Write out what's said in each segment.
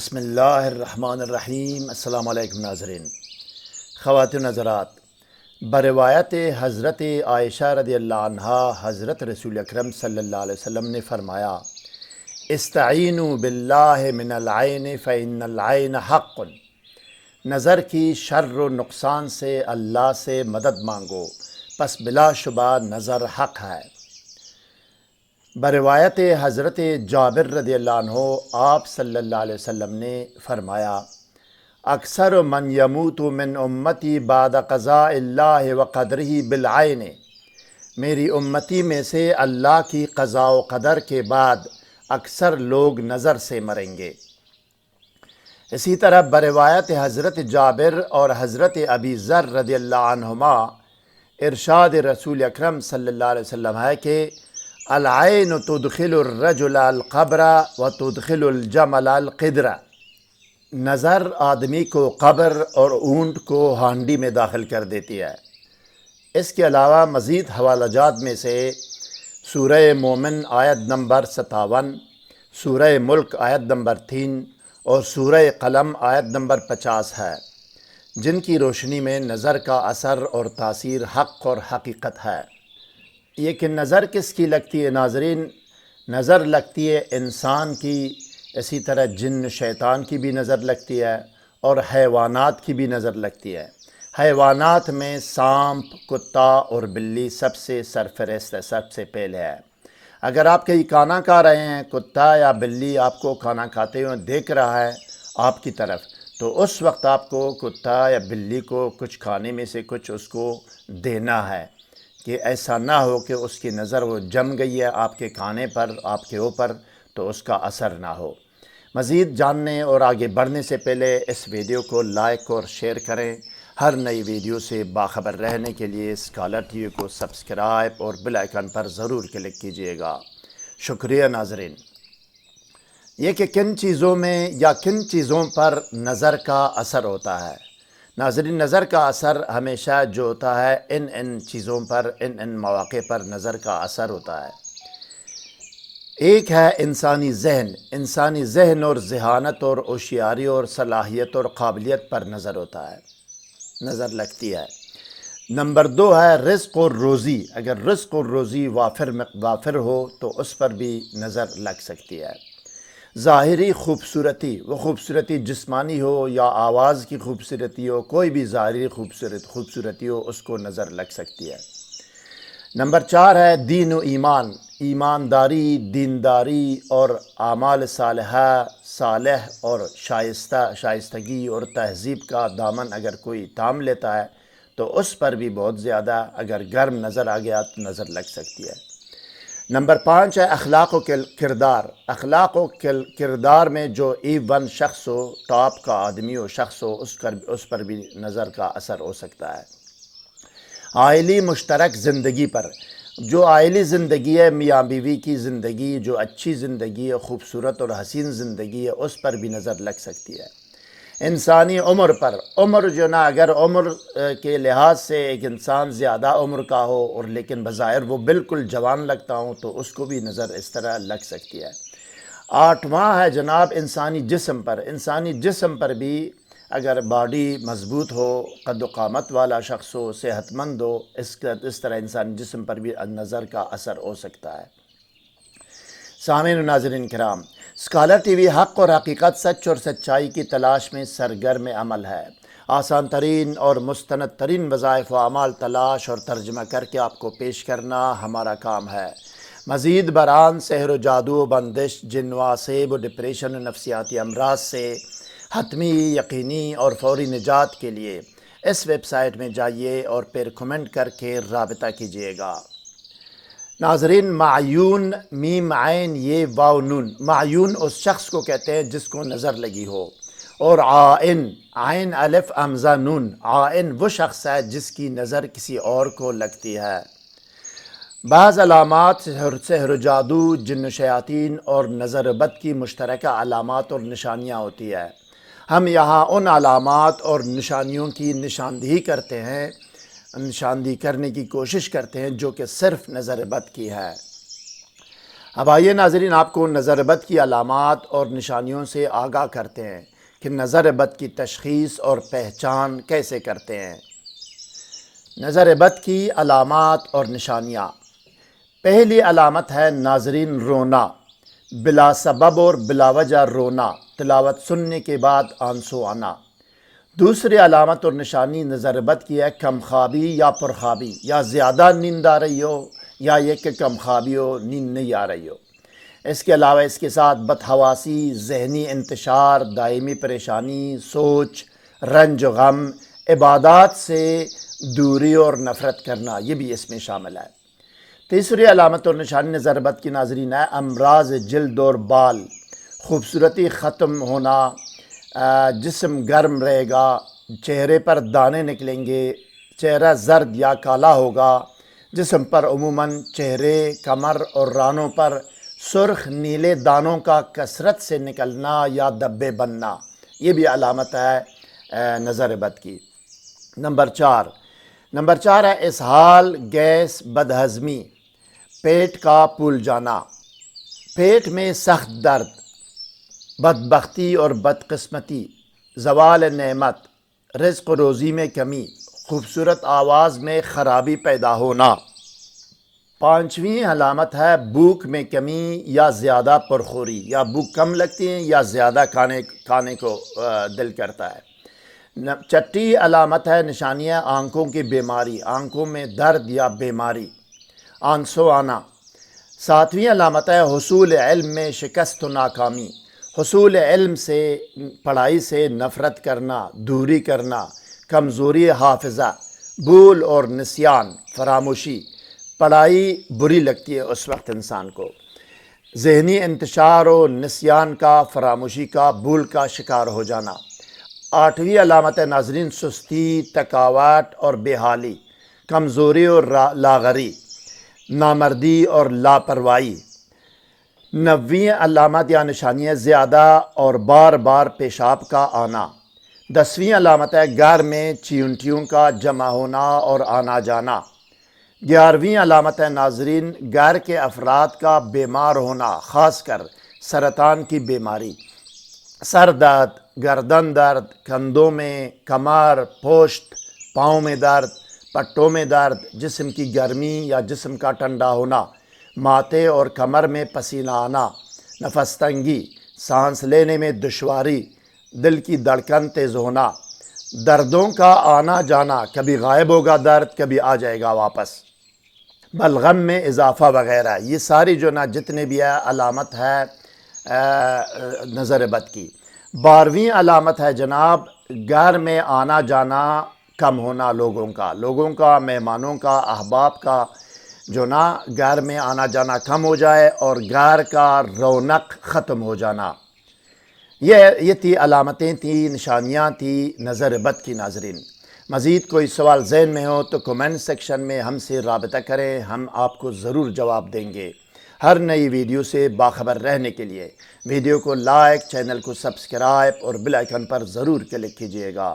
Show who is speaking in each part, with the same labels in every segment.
Speaker 1: بسم اللہ الرحمن الرحیم۔ السلام علیکم ناظرین، خواتین حضرات، بروایت حضرت عائشہ رضی اللہ عنہا حضرت رسول اکرم صلی اللہ علیہ وسلم نے فرمایا، استعینوا باللہ من العین فإن العین حق، نظر کی شر و نقصان سے اللہ سے مدد مانگو، پس بلا شبہ نظر حق ہے۔ بروایت حضرت جابر رضی اللہ عنہ آپ صلی اللہ علیہ وسلم نے فرمایا، اکثر من یموت من امتی بعد قضاء اللہ و قدرہ بالعین، میری امتی میں سے اللہ کی قضاء و قدر کے بعد اکثر لوگ نظر سے مریں گے۔ اسی طرح بروایت حضرت جابر اور حضرت ابی ذر رضی اللہ عنہما ارشاد رسول اکرم صلی اللہ علیہ وسلم ہے کہ العین تدخل الرجل القبر و تدخل الجمل القدر، نظر آدمی کو قبر اور اونٹ کو ہانڈی میں داخل کر دیتی ہے۔ اس کے علاوہ مزید حوالہ جات میں سے سورہ مومن آیت نمبر 57، سورہ ملک آیت نمبر 3 اور سورہ قلم آیت نمبر 50 ہے، جن کی روشنی میں نظر کا اثر اور تاثیر حق اور حقیقت ہے۔ یہ کہ نظر کس کی لگتی ہے ناظرین؟ نظر لگتی ہے انسان کی، اسی طرح جن شیطان کی بھی نظر لگتی ہے، اور حیوانات کی بھی نظر لگتی ہے۔ حیوانات میں سانپ، کتا اور بلی سب سے سرفہرست ہے، سب سے پہلے ہے۔ اگر آپ کہیں کھانا کھا رہے ہیں، کتا یا بلی آپ کو کھانا کھاتے ہوئے دیکھ رہا ہے آپ کی طرف، تو اس وقت آپ کو کتا یا بلی کو کچھ کھانے میں سے کچھ اس کو دینا ہے، کہ ایسا نہ ہو کہ اس کی نظر وہ جم گئی ہے آپ کے کھانے پر، آپ کے اوپر، تو اس کا اثر نہ ہو۔ مزید جاننے اور آگے بڑھنے سے پہلے اس ویڈیو کو لائک اور شیئر کریں۔ ہر نئی ویڈیو سے باخبر رہنے کے لیے اسکالر ٹی وی کو سبسکرائب اور بیل آئیکن پر ضرور کلک کیجیے گا۔ شکریہ ناظرین۔ یہ کہ کن چیزوں میں یا کن چیزوں پر نظر کا اثر ہوتا ہے؟ ناظرین، نظر کا اثر ہمیشہ جو ہوتا ہے ان چیزوں پر، ان مواقع پر نظر کا اثر ہوتا ہے۔ ایک ہے انسانی ذہن، انسانی ذہن اور ذہانت اور ہوشیاری اور صلاحیت اور قابلیت پر نظر ہوتا ہے، نظر لگتی ہے۔ نمبر 2 ہے رزق اور روزی، اگر رزق اور روزی وافر ہو تو اس پر بھی نظر لگ سکتی ہے۔ ظاہری خوبصورتی، وہ خوبصورتی جسمانی ہو یا آواز کی خوبصورتی ہو، کوئی بھی ظاہری خوبصورتی ہو، اس کو نظر لگ سکتی ہے۔ نمبر 4 ہے دین و ایمان، ایمانداری، دینداری اور اعمال صالحہ، صالح اور شائستگی اور تہذیب کا دامن اگر کوئی تام لیتا ہے تو اس پر بھی بہت زیادہ اگر گرم نظر آ گیا تو نظر لگ سکتی ہے۔ نمبر 5 ہے اخلاق و کردار، اخلاق و کردار میں جو ایون شخص ہو، ٹاپ کا آدمی ہو، شخص ہو، اس پر بھی نظر کا اثر ہو سکتا ہے۔ عائلی مشترک زندگی پر، جو عائلی زندگی ہے، میاں بیوی کی زندگی، جو اچھی زندگی ہے، خوبصورت اور حسین زندگی ہے، اس پر بھی نظر لگ سکتی ہے۔ انسانی عمر پر، عمر جو نا، اگر عمر کے لحاظ سے ایک انسان زیادہ عمر کا ہو اور لیکن بظاہر وہ بالکل جوان لگتا ہوں تو اس کو بھی نظر اس طرح لگ سکتی ہے۔ 8واں ہے جناب انسانی جسم پر، انسانی جسم پر بھی اگر باڈی مضبوط ہو، قد و قامت والا شخص ہو، صحت مند ہو، اس طرح انسانی جسم پر بھی نظر کا اثر ہو سکتا ہے۔ سامعین و ناظرین کرام، اسکالر ٹی وی حق اور حقیقت، سچ اور سچائی کی تلاش میں سرگرم عمل ہے۔ آسان ترین اور مستند ترین وظائف و اعمال تلاش اور ترجمہ کر کے آپ کو پیش کرنا ہمارا کام ہے۔ مزید برآں سحر و جادو، بندش، جن و آسیب و ڈپریشن و نفسیاتی امراض سے حتمی، یقینی اور فوری نجات کے لیے اس ویب سائٹ میں جائیے اور پھر کمنٹ کر کے رابطہ کیجیے گا۔ ناظرین، معیون، میم عین یہ واو نون، معیون اس شخص کو کہتے ہیں جس کو نظر لگی ہو، اور عائن، عین الف حمزہ نون، عائن وہ شخص ہے جس کی نظر کسی اور کو لگتی ہے۔ بعض علامات سحر و جادو، جن و شیاطین اور نظر بد کی مشترکہ علامات اور نشانیاں ہوتی ہے۔ ہم یہاں ان علامات اور نشانیوں کی نشاندہی کرتے ہیں، نشاندہی کرنے کی کوشش کرتے ہیں جو کہ صرف نظر بد کی ہے۔ اب آئیے ناظرین، آپ کو نظر بد کی علامات اور نشانیوں سے آگاہ کرتے ہیں کہ نظر بد کی تشخیص اور پہچان کیسے کرتے ہیں۔ نظر بد کی علامات اور نشانیاں۔ پہلی علامت ہے ناظرین رونا، بلا سبب اور بلا وجہ رونا، تلاوت سننے کے بعد آنسو آنا۔ دوسری علامت اور نشانی نظر بد کی ہے کم خوابی یا پرخوابی، یا زیادہ نیند آ رہی ہو یا یہ کہ کم خوابی ہو، نیند نہیں آ رہی ہو۔ اس کے علاوہ اس کے ساتھ بدحواسی، ذہنی انتشار، دائمی پریشانی، سوچ، رنج و غم، عبادات سے دوری اور نفرت کرنا، یہ بھی اس میں شامل ہے۔ تیسری علامت اور نشانی نظر بد کی ناظرین ہے امراض جلد اور بال، خوبصورتی ختم ہونا، جسم گرم رہے گا، چہرے پر دانے نکلیں گے، چہرہ زرد یا کالا ہوگا، جسم پر عموماً چہرے، کمر اور رانوں پر سرخ نیلے دانوں کا کثرت سے نکلنا یا دبے بننا، یہ بھی علامت ہے نظر بد کی۔ نمبر چار ہے اسہال، گیس، بدہضمی، پیٹ کا پھول جانا، پیٹ میں سخت درد، بدبختی اور بدقسمتی، زوال نعمت، رزق و روزی میں کمی، خوبصورت آواز میں خرابی پیدا ہونا۔ پانچویں علامت ہے بھوک میں کمی یا زیادہ پرخوری، یا بھوک کم لگتی ہے یا زیادہ کھانے کو دل کرتا ہے۔ چھٹی علامت ہے نشانیہ آنکھوں کی بیماری، آنکھوں میں درد یا بیماری، آنسو آنا۔ ساتویں علامت ہے حصول علم میں شکست و ناکامی، حصول علم سے، پڑھائی سے نفرت کرنا، دوری کرنا، کمزوری حافظہ، بھول اور نسیان، فراموشی، پڑھائی بری لگتی ہے اس وقت انسان کو، ذہنی انتشار و نسیان کا، فراموشی کا، بھول کا شکار ہو جانا۔ آٹھویں علامت ہے ناظرین سستی، تھکاوٹ اور بے حالی، کمزوری اور لاغری، نامردی اور لاپرواہی۔ نویں علامت یا نشانی ہے زیادہ اور بار بار پیشاب کا آنا۔ 10ویں علامت ہے گھر میں چیونٹیوں کا جمع ہونا اور آنا جانا۔ 11ویں علامت ہے ناظرین گھر کے افراد کا بیمار ہونا، خاص کر سرطان کی بیماری، سر درد، گردن درد، کندھوں میں، کمر، پشت، پاؤں میں درد، پٹوں میں درد، جسم کی گرمی یا جسم کا ٹھنڈا ہونا، ماتھے اور کمر میں پسینہ آنا، نفس تنگی، سانس لینے میں دشواری، دل کی دھڑکن تیز ہونا، دردوں کا آنا جانا، کبھی غائب ہوگا درد، کبھی آ جائے گا واپس، بلغم میں اضافہ وغیرہ، یہ ساری جو جتنے بھی ہے علامت ہے نظر بد کی۔ 12ویں علامت ہے جناب گھر میں آنا جانا کم ہونا، لوگوں کا، مہمانوں کا، احباب کا جو گھر میں آنا جانا کم ہو جائے اور گھر کا رونق ختم ہو جانا۔ یہ تھی علامتیں تھیں، نشانیاں تھیں نظر بد کی ناظرین۔ مزید کوئی سوال ذہن میں ہو تو کمنٹ سیکشن میں ہم سے رابطہ کریں، ہم آپ کو ضرور جواب دیں گے۔ ہر نئی ویڈیو سے باخبر رہنے کے لیے ویڈیو کو لائک، چینل کو سبسکرائب اور بیل آئیکن پر ضرور کلک کیجیے گا۔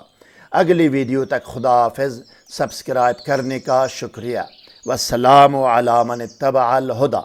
Speaker 1: اگلی ویڈیو تک خدا حافظ، سبسکرائب کرنے کا شکریہ۔ والسلام علی من اتبع الہدی۔